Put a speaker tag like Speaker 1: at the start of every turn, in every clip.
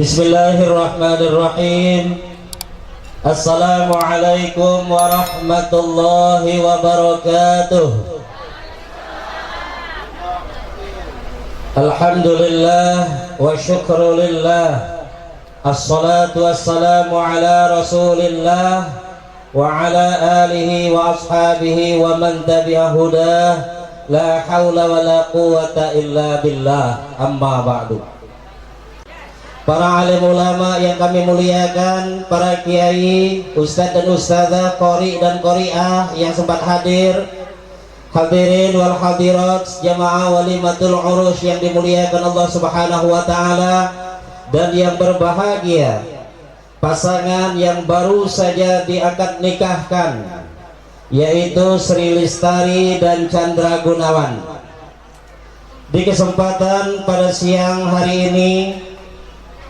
Speaker 1: Bismillahirrahmanirrahim. Assalamualaikum warahmatullahi wabarakatuh. Alhamdulillah wa syukrulillah. Assalatu wassalamu ala rasulillah wa ala alihi wa ashabihi wa man tabi'a hudah. La hawla wa la quwata illa billah. Amma ba'du. Para alim ulama yang kami muliakan, para kiai, ustadz dan ustadzah, qori dan qori'ah yang sempat hadir, hadirin wal hadirat, jamaah walimatul urus yang dimuliakan Allah Subhanahu wa taala, dan yang berbahagia pasangan yang baru saja diakad nikahkan, yaitu Sri Lestari dan Chandra Gunawan. Di kesempatan pada siang hari ini,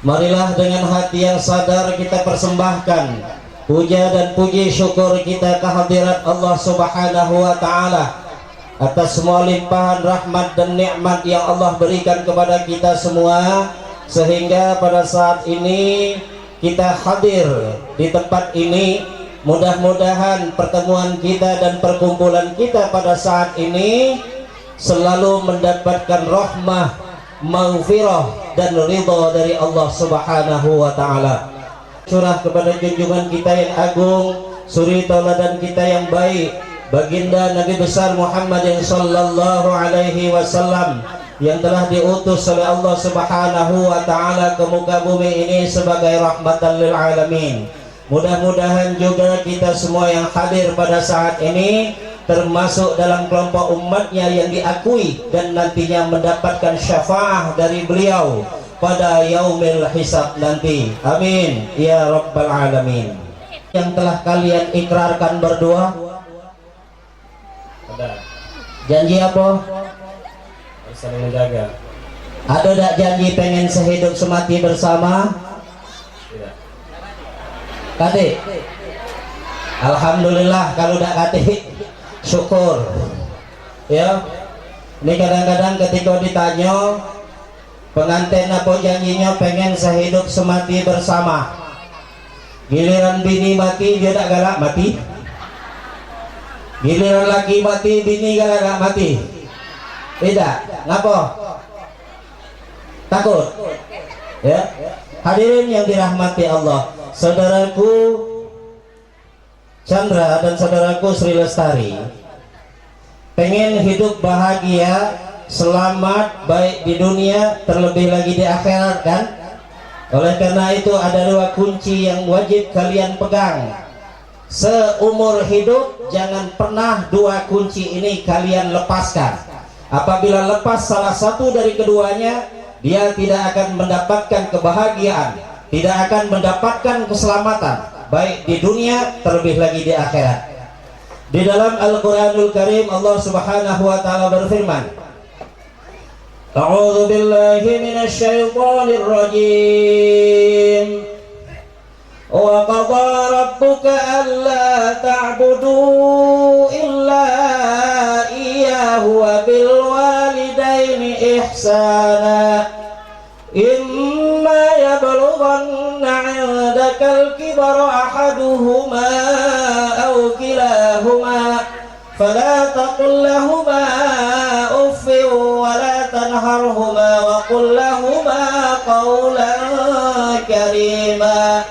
Speaker 1: marilah dengan hati yang sadar kita persembahkan puja dan puji syukur kita kehadirat Allah Subhanahu wa taala atas semua limpahan rahmat dan nikmat yang Allah berikan kepada kita semua, sehingga pada saat ini kita hadir di tempat ini. Mudah-mudahan pertemuan kita dan perkumpulan kita pada saat ini selalu mendapatkan rahmah, maghfirah dan ridha dari Allah Subhanahu wa taala. Curah kepada junjungan kita yang agung, suri tauladan kita yang baik, baginda Nabi besar Muhammad sallallahu alaihi wasallam yang telah diutus oleh Allah Subhanahu wa taala ke muka bumi ini sebagai rahmatan lil alamin. Mudah-mudahan juga kita semua yang hadir pada saat ini termasuk dalam kelompok umatnya yang diakui dan nantinya mendapatkan syafaah dari beliau pada yaumil hisab nanti. Amin ya rabbal alamin. Yang telah kalian ikrarkan berdua, ada janji apa? Saling menjaga. Ada tak janji pengen sehidup semati bersama? Tidak. Kate? Alhamdulillah. Kalau tak kate, syukur ya. Ini kadang-kadang ketika ditanya pengantin apa janjinya pengen sehidup semati bersama, giliran bini mati dia tak galak mati, giliran laki mati bini galak mati. Tidak, ngapa? Takut ya. Hadirin yang dirahmati Allah, saudaraku Chandra dan saudaraku Sri Lestari pengen hidup bahagia, selamat, baik di dunia terlebih lagi di akhirat kan? Oleh karena itu ada dua kunci yang wajib kalian pegang seumur hidup. Jangan pernah dua kunci ini kalian lepaskan. Apabila lepas salah satu dari keduanya, dia tidak akan mendapatkan kebahagiaan, tidak akan mendapatkan keselamatan baik di dunia terlebih lagi di akhirat. Di dalam Al-Qur'anul Karim Allah Subhanahu wa taala berfirman, A'udzu billahi minasy syaithanir rajim. Wa qadha rabbuka alla ta'budu illa iyyahu wa bil walidaini ihsana. Imma yablughanna 'indakal kibara ahaduhuma aw kilahuma fala taqul lahumā uffin wa la tanharhumā wa qul lahumā qawlan karīmā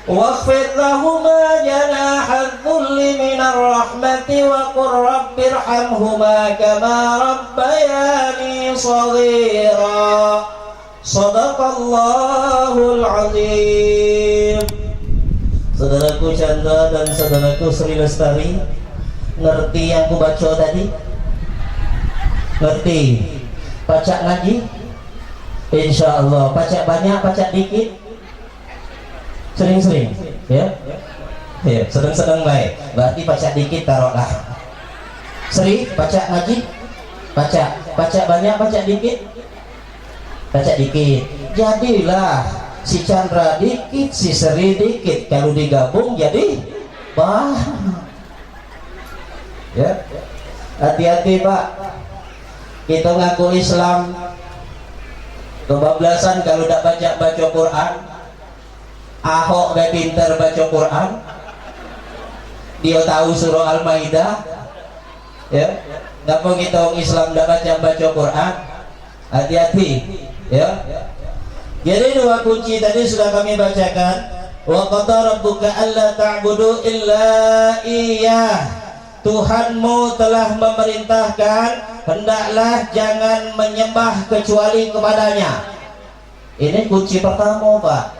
Speaker 1: wakhfid lahumā janāha adh-dhulli minar rahmati wa qur rabbirhamhumā kamā rabbayānī shaghīrā. Shadaqallahul azim. Saudaraku Chandra dan saudaraku Sri Lestari, ngerti yang ku baca tadi? Ngerti? Baca ngaji? Insya Allah. Baca banyak, baca dikit? Sering-sering? Ya? Ya, sedang-sedang baik. Berarti baca dikit taruhlah. Sri, baca ngaji? Baca. Baca banyak, baca dikit? Baca dikit. Jadilah si Chandra dikit, si Sri dikit. Kalau digabung jadi banyak. Ya, hati-hati Pak. Kita ngaku Islam, Kebablasan kalau tidak baca Quran. Ahok gak pintar baca Quran, dia tahu surah Al-Maidah, ya. Nggak mau kita orang Islam tidak baca Quran, hati-hati, ya. Jadi dua kunci tadi sudah kami bacakan. Wa qada rabbuka alla ta'budu illa iyyah. Tuhanmu telah memerintahkan hendaklah jangan menyembah kecuali kepadanya. Ini kunci pertama, Pak.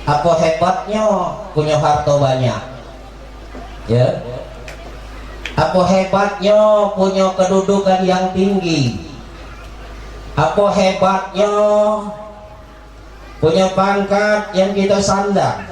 Speaker 1: Apa hebatnya punya harta banyak, ya? Apa hebatnya punya kedudukan yang tinggi? Apa hebatnya punya pangkat yang kita sandang?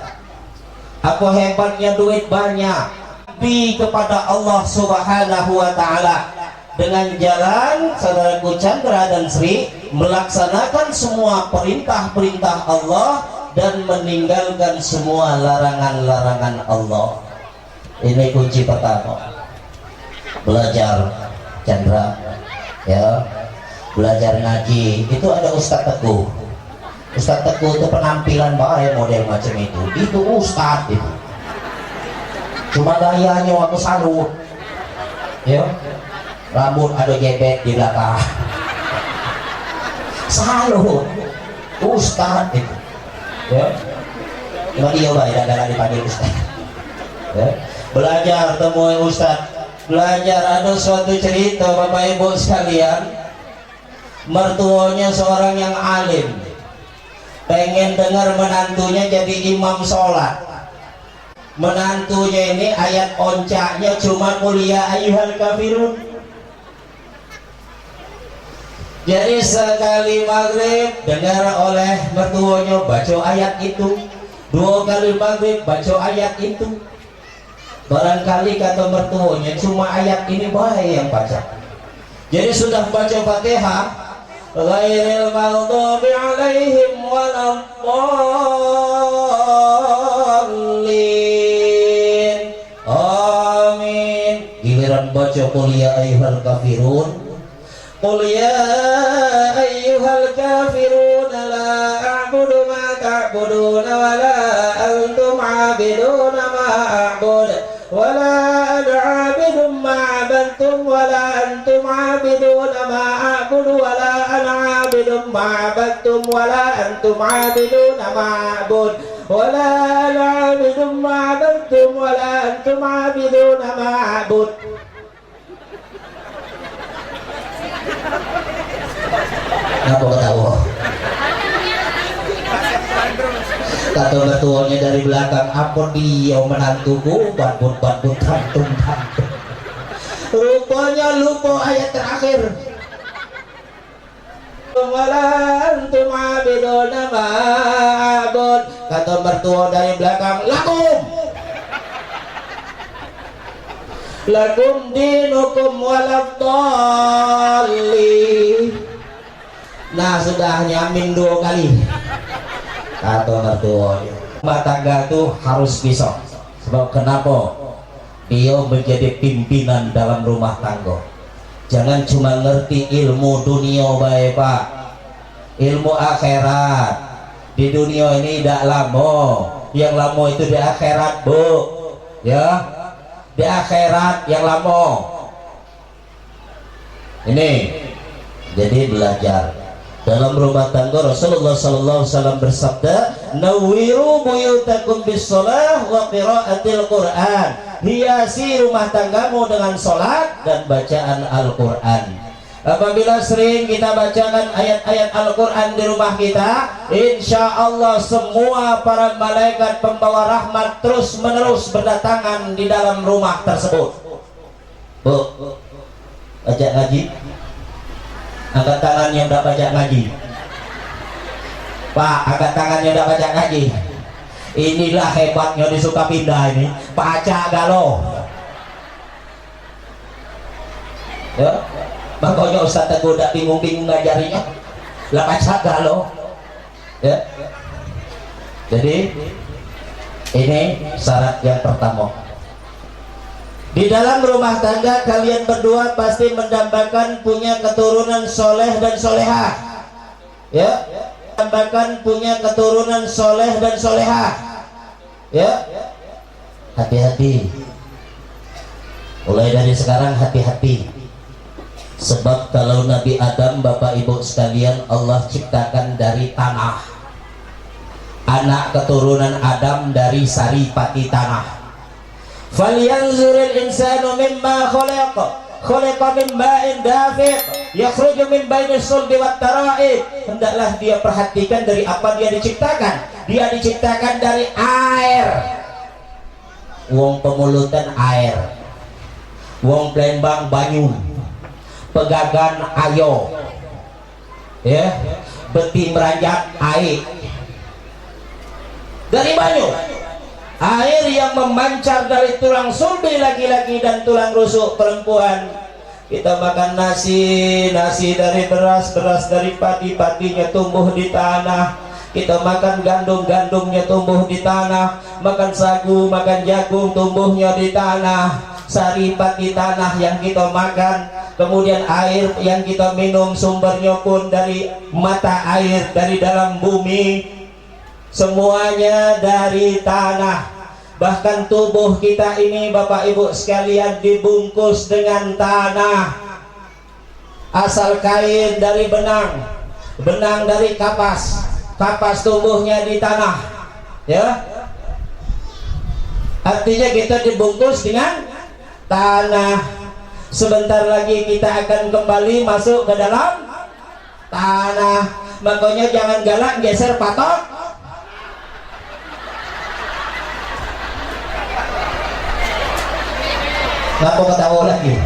Speaker 1: Apa hebatnya duit banyak? Tapi kepada Allah Subhanahu wa Ta'ala dengan jalan saudaraku Chandra dan Sri melaksanakan semua perintah-perintah Allah dan meninggalkan semua larangan-larangan Allah. Ini kunci pertama. Belajar Chandra, ya, belajar ngaji. Itu ada Ustadz Teguh. Ustadz Teguh itu penampilan baik model macam itu Ustadz itu. Cuma gayanya waktu salut, ya, rambut ada gebet di belakang. Salut Ustadz itu. Ya, cuma dia baik dalam dipanggil Ustaz. Ya, belajar temui Ustaz, belajar. Ada suatu cerita Bapak Ibu sekalian, mertuanya seorang yang alim, pengen dengar menantunya jadi imam sholat. Menantunya ini ayat oncaknya cuma kuliah ayyuhal kafirun. Jadi sekali maghrib dengar oleh mertuanya baca ayat itu, dua kali maghrib baca ayat itu. Barangkali kata mertuanya cuma ayat ini baik yang baca. Jadi sudah baca Fatihah, ghairil maghdubi alaihim waladdallin, amin. Giliran baca qul ya ayyuhal kafirun, qul ya ayyuhal kafirun la a'budu ma ta'buduna wa la antum 'abiduna ma a'budu wa la ana 'abidun ma 'abadtum wa la antum 'abiduna ma a'budu wa la ana 'abidun ma 'abadtum wa la antum 'abiduna ma a'budu wa la ana 'abidun ma 'abadtum wa la antum 'abiduna ma a'budu. Apa ketawa? Kata mertuanya dari belakang, apa dia menantuku badut-badut tantum-tantum. Rupanya lupa ayat terakhir. Walantum abiduna ma'abud. Kata mertua dari belakang, lakum dinukum waladdallin. Nah, sudah nyamin dua kali. Kata mertuanya, rumah tangga itu harus bisa. Sebab kenapa? Dia menjadi pimpinan dalam rumah tangga. Jangan cuma ngerti ilmu dunia baik, Pak. Ilmu akhirat di dunia ini tidak lama. Yang lama itu di akhirat, Bu. Ya, di akhirat yang lama. Ini jadi belajar. Dalam rumah tangga Rasulullah sallallahu alaihi wasallam bersabda, "Nawwiru buyutakum bis-shalah wa qiraatil Qur'an." Hiasi rumah tanggamu dengan salat dan bacaan Al-Qur'an. Apabila sering kita bacakan ayat-ayat Al-Qur'an di rumah kita, insya Allah semua para malaikat pembawa rahmat terus menerus berdatangan di dalam rumah tersebut. Bu, baca ngaji. Angkat tangan yang tidak baca ngaji. Pak, angkat tangan yang tidak baca ngaji. Inilah hebatnya disuka pindah ini. Baca galau. Ya, makanya Ustaz Teguh tidak bingung-bingung ngajarinya. Lah baca galau. Ya. Jadi ini syarat yang pertama. Di dalam rumah tangga kalian berdua pasti mendambakan punya keturunan soleh dan solehah. ya, bahkan punya keturunan soleh dan solehah, ya. Hati-hati, mulai dari sekarang hati-hati, sebab kalau Nabi Adam, Bapak Ibu sekalian, Allah ciptakan dari tanah, anak keturunan Adam dari saripati tanah. Falyanzuril insanu mimma khalaqa min ma'in dafiq yakhruju min bainis sulbi wat tara'ib. Hendaklah dia perhatikan dari apa dia diciptakan. Dia diciptakan dari air. Wong Pemulutan air, wong Plembang banyu, Pegagan ayo, ya, Beti Meranjat air. Dari banyu, air yang memancar dari tulang sulbi laki-laki dan tulang rusuk perempuan. Kita makan nasi dari beras dari padi-padinya tumbuh di tanah. Kita makan gandumnya tumbuh di tanah. Makan sagu, makan jagung, tumbuhnya di tanah. Saripat di tanah yang kita makan. Kemudian air yang kita minum sumbernya pun dari mata air, dari dalam bumi. Semuanya dari tanah. Bahkan tubuh kita ini Bapak Ibu sekalian dibungkus dengan tanah. Asal kain dari benang, benang dari kapas, kapas tumbuhnya di tanah, ya. Artinya kita dibungkus dengan tanah. Sebentar lagi kita akan kembali masuk ke dalam tanah. Makanya jangan galak geser patok. Ngapa ketawa lagi?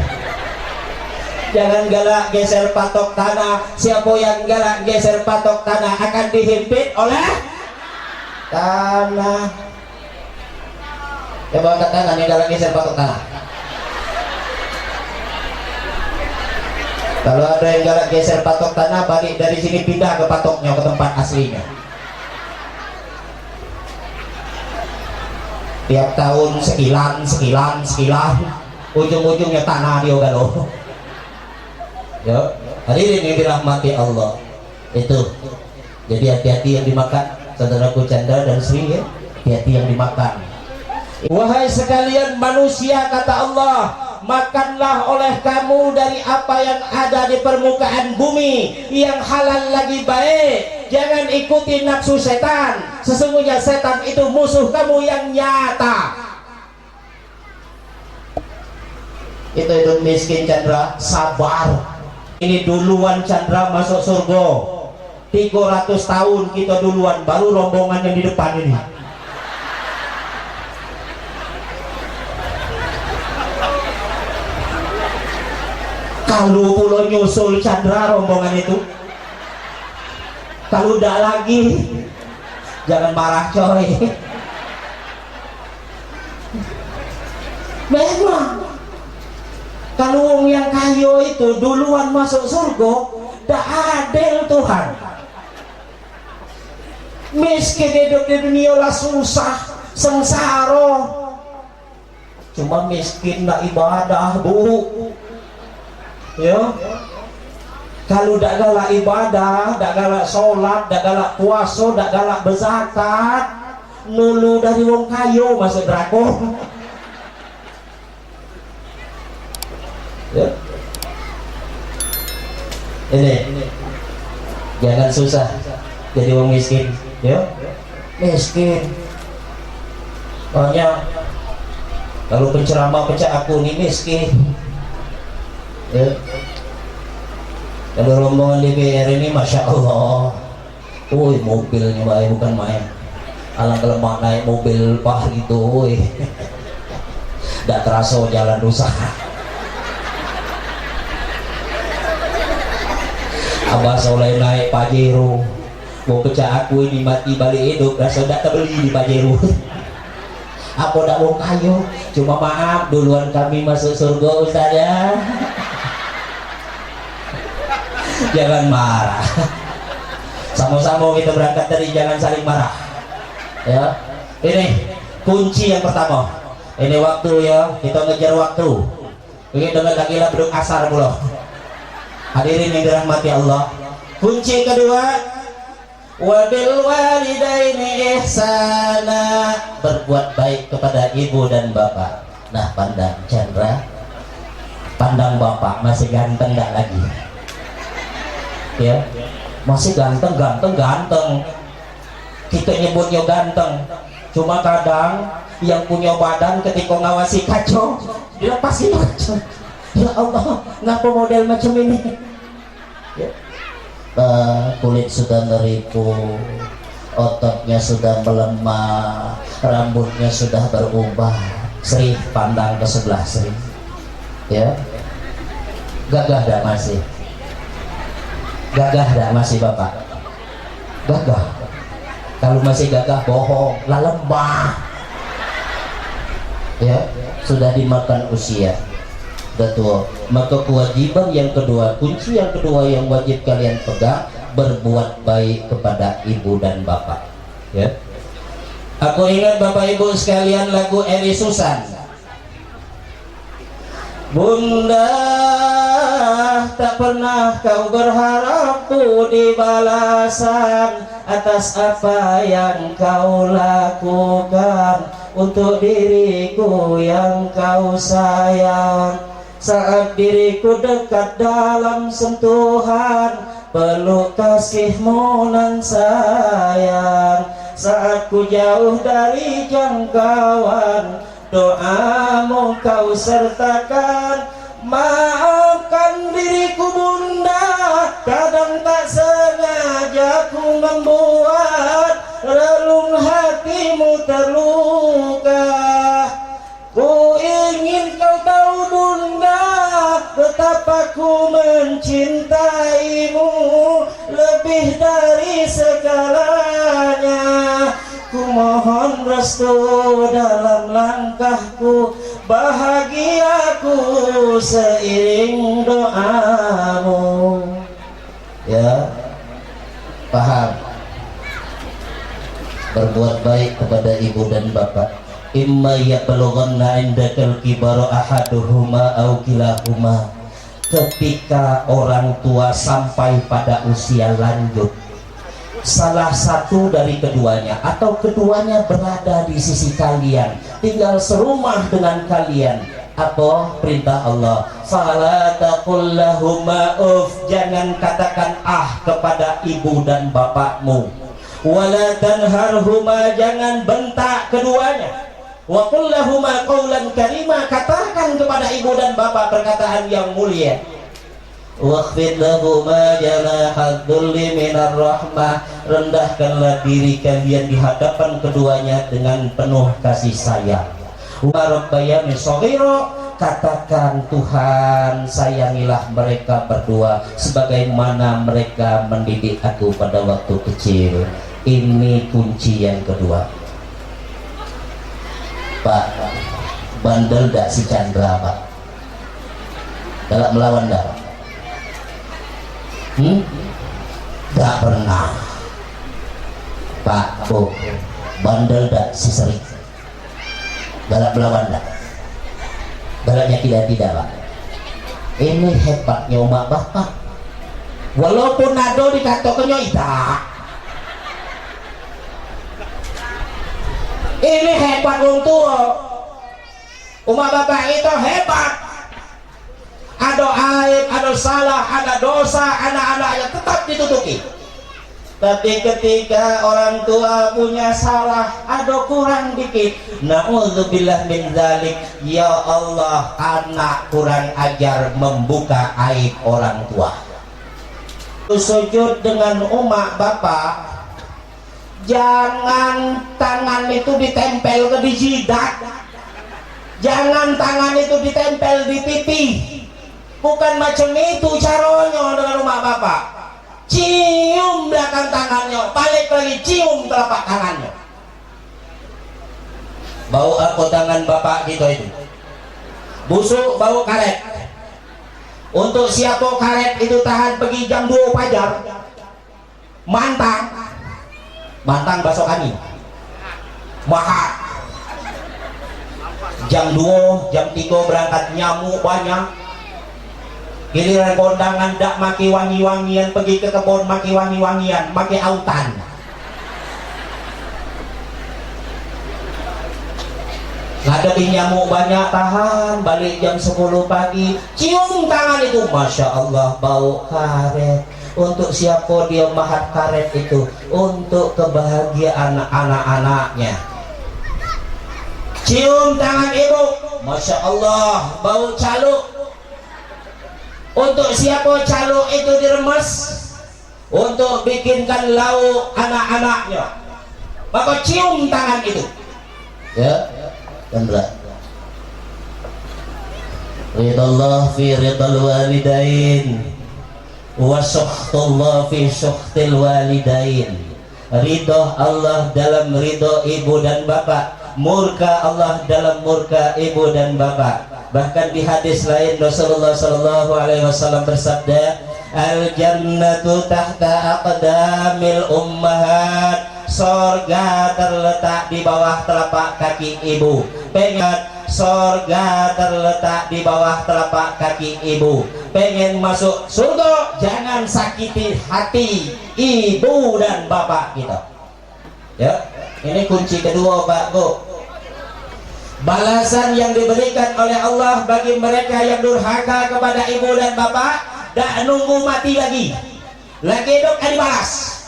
Speaker 1: Jangan galak geser patok tanah. Siapa yang galak geser patok tanah akan dihimpit oleh tanah. Coba angkat tangan yang galak geser patok tanah. Kalau ada yang galak geser patok tanah, balik dari sini pindah ke patoknya, ke tempat aslinya. Tiap tahun sekilan, ujung-ujungnya tanah dia galau. Ya, hadirin yang dirahmati Allah. Itu. Jadi hati-hati yang dimakan, saudaraku Chandra dan Sri, ya. Hati-hati yang dimakan. Wahai sekalian manusia, kata Allah, makanlah oleh kamu dari apa yang ada di permukaan bumi, yang halal lagi baik. Jangan ikuti nafsu setan. Sesungguhnya setan itu musuh kamu yang nyata. Itu hidup miskin Chandra, sabar. Ini duluan Chandra masuk surga. 300 tahun kita duluan, baru rombongan yang di depan ini. Kalau pulau nyusul Chandra rombongan itu, kalau udah lagi, jangan marah coy. Memang kalau yang kayo itu duluan masuk surga, dah adil Tuhan. Miskin hidup di dunia lah susah, sengsara. Cuma miskin nak ibadah, Bu. Ya. Kalau dak galak ibadah, dak galak sholat, dak galak puasa, dak galak berzakat, nulu dari wong kayo masuk neraka. Ya. Ini jangan susah jadi orang miskin, ya. Miskin banyak. Kalau penceramah pecah aku nih miskin, ya. Kalau rombongan DPR ini Masya Allah, woi mobilnya baik bukan main. Alang kalau naik mobil pah gitu, woi tidak terasa jalan rusak. Abah soleh naik Pajero, mau pecah aku ini mati balik hidup, rasa tidak terbeli di Pajero. Apa tidak mau kayu, cuma maaf duluan kami masuk surga Ustaz ya. Jangan marah, sama-sama kita berangkat dari jangan saling marah, ya. Ini kunci yang pertama, ini waktu ya, kita ngejar waktu. Ini dengan lagi lah beduk asar pula. Hadirin yang dirahmati Allah, Kunci kedua, wabil walidaini ihsana, berbuat baik kepada ibu dan bapak. Nah, pandang Chandra, pandang bapak masih ganteng enggak lagi? Ya, masih ganteng. Kita nyebutnya ganteng, cuma kadang yang punya badan ketika ngawasi kacau dilepas gitu kacau. Ya Allah, ngapa model macam ini? Ya. Kulit sudah meripu, ototnya sudah melemah, rambutnya sudah berubah. Sri pandang ke sebelah Sri, ya, gagah dah masih, bapak, gagah. Kalau masih gagah bohong, lah lemah, ya, sudah dimakan usia. Betul. Maka kewajiban yang kedua, kunci yang kedua yang wajib kalian pegang, berbuat baik kepada ibu dan bapak. Ya. Aku ingat bapak ibu sekalian lagu Eri Susan. Bunda, tak pernah kau berharap budi balasan atas apa yang kau lakukan untuk diriku yang kau sayang. Saat diriku dekat dalam sentuhan, peluk kasihmu nan sayang. Saat ku jauh dari jangkauan, doamu kau sertakan. Maafkan diriku bunda, kadang tak sengaja ku membuat relung hatimu terluka. Ku ingin kau tahu bunda, betapa ku mencintaimu lebih dari segalanya. Ku mohon restu dalam langkahku, bahagiaku seiring doamu. Ya, paham? Berbuat baik kepada ibu dan bapak. Imma yablughanna indakal kibara ahaduhuma aw kilahuma. Ketika orang tua sampai pada usia lanjut, salah satu dari keduanya atau keduanya berada di sisi kalian, tinggal serumah dengan kalian, apa perintah Allah, fala taqul lahuma uff, jangan katakan ah kepada ibu dan bapakmu, wala tanharhuma, jangan bentak keduanya, wa qul lahuma qawlan karima, katakan kepada ibu dan bapak perkataan yang mulia. Waqfid lahuma janahad dhulli minar rahmah, rendahkanlah diri kalian di hadapan keduanya dengan penuh kasih sayang. Wa rabbayani shaghira, katakan Tuhan sayangilah mereka berdua sebagaimana mereka mendidik aku pada waktu kecil. Ini kunci yang kedua. Pak, bandel gak si Chandra Pak? Galak melawan dah? Gak pernah. Pak, Bu, bandel gak si Sri? Galak melawan dah? Galaknya tidak Pak? Ini hebatnya umat bapak. Walaupun nado dikatakannya tidak. Ini hebat wong tua. Umat bapak itu hebat. Ada aib, ada salah, ada dosa, anak-anaknya tetap ditutupi. Tapi ketika orang tua punya salah, ada kurang dikit, na'udzubillah min dzalik, ya Allah, anak kurang ajar membuka aib orang tua. Sujud dengan umat bapak, jangan tangan itu ditempel ke di jidat, jangan tangan itu ditempel di pipi. Bukan macam itu caranya dengan rumah bapak. Cium belakang tangannya, balik lagi cium telapak tangannya. Bau apa tangan bapak kita itu? Busuk, bau karet. Untuk siapa karet itu tahan pergi jam 2 fajar, mantang basok angin, mahat. Jam 2, jam 3 berangkat nyamuk banyak. Giliran kondangan dak maki wangi-wangian, pergi ke kebun maki wangi-wangian, maki autan. Ngadepi nyamuk banyak, tahan, balik jam 10 pagi, cium tangan itu, Masya Allah bau karet. Untuk siapa dia mahat karet itu? Untuk kebahagiaan anak-anaknya. Cium tangan ibu, Masya Allah bau caluk. Untuk siapa caluk itu diremes? Untuk bikinkan lauk anak-anaknya, maka cium tangan itu. Ya, Chandra. Ridallah fi ridal walidain wa sukhtullah fi sukhtil walidain. Ridho Allah dalam ridho ibu dan bapak, murka Allah dalam murka ibu dan bapak. Bahkan di hadis lain Rasulullah sallallahu alaihi wasallam bersabda, al jannatu tahta aqdamil ummahat. Sorga terletak di bawah telapak kaki ibu. Pengen sorga terletak di bawah telapak kaki ibu. Pengen masuk surga, jangan sakiti hati ibu dan bapak kita. Ya, ini kunci kedua Pak Bu. Balasan yang diberikan oleh Allah bagi mereka yang durhaka kepada ibu dan bapak, dak nunggu mati lagi hidup dibalas.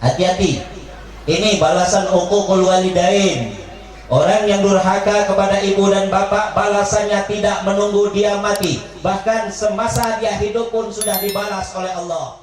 Speaker 1: Hati-hati, ini balasan uququl walidain. Orang yang durhaka kepada ibu dan bapak, balasannya tidak menunggu dia mati, bahkan semasa dia hidup pun sudah dibalas oleh Allah.